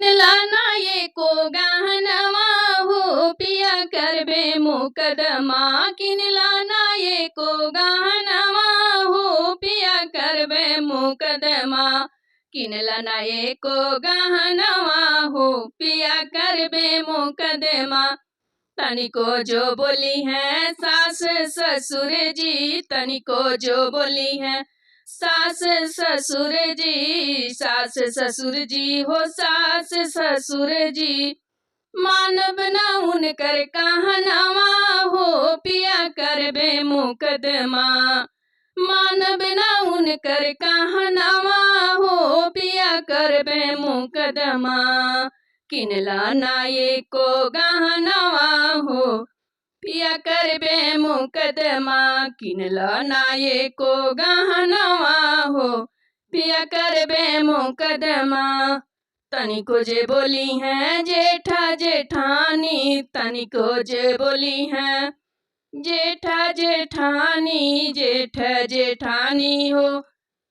लाना ये को गहनवा हो पिया करबे मुकदमा किन लाना ये को गहनवा हो पिया करबे मुकदमा किन लाना ये को गहनवा हो पिया करबे मुकदमा तनिको जो बोली है सास ससुर जी तनिको जो बोली है सास ससुर जी सास ससुर जी हो सास ससुर जी मानब न उनकर कहनवा हो पिया करबे मुकदमा मानब न उनकर कहनवा हो पिया करबे मुकदमा किन लाना ये को गहनवा हो पिया करबे मुकदमा किन लाना ये को गहनवा हो पिया करबे मुकदमा तनिको जे बोली है जेठा जेठानी तनिको जे बोली है जेठा जेठानी जेठ जेठानी हो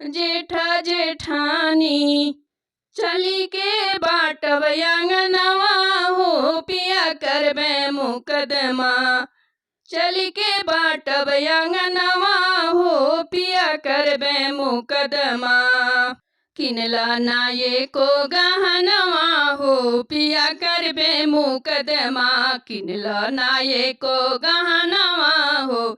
जेठा जेठानी चली के बाटब अंगनवा हो पिया करबे मुकदमा चली के बाटब अंगनवा हो पिया करबे मुकदमा किन लाना ये को गहनवा हो पिया करबे मुकदमा किन लाना ये को गहनवा हो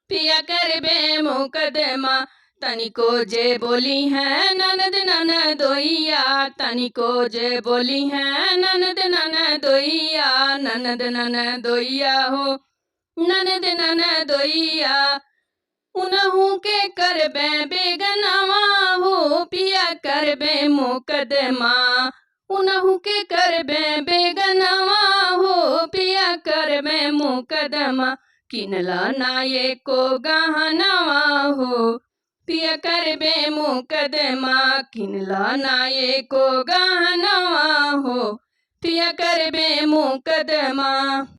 पिया करबे मुकदमा तनिको जे बोली है ननद ननदोइया तनिको जे बोली है ननद ननदोइया ननद ननदोइया हो ननद ननदोइया उनहु के करबे बेगनवा हो पिया करबे मुकदमा उनहु के करबे बेगनवा हो पिया करबे मुकदमा किन लाना ये को गहनवा हो पिया करबे मुकदमा किन लाना ये को गहनवा हो पिया करबे मुकदमा।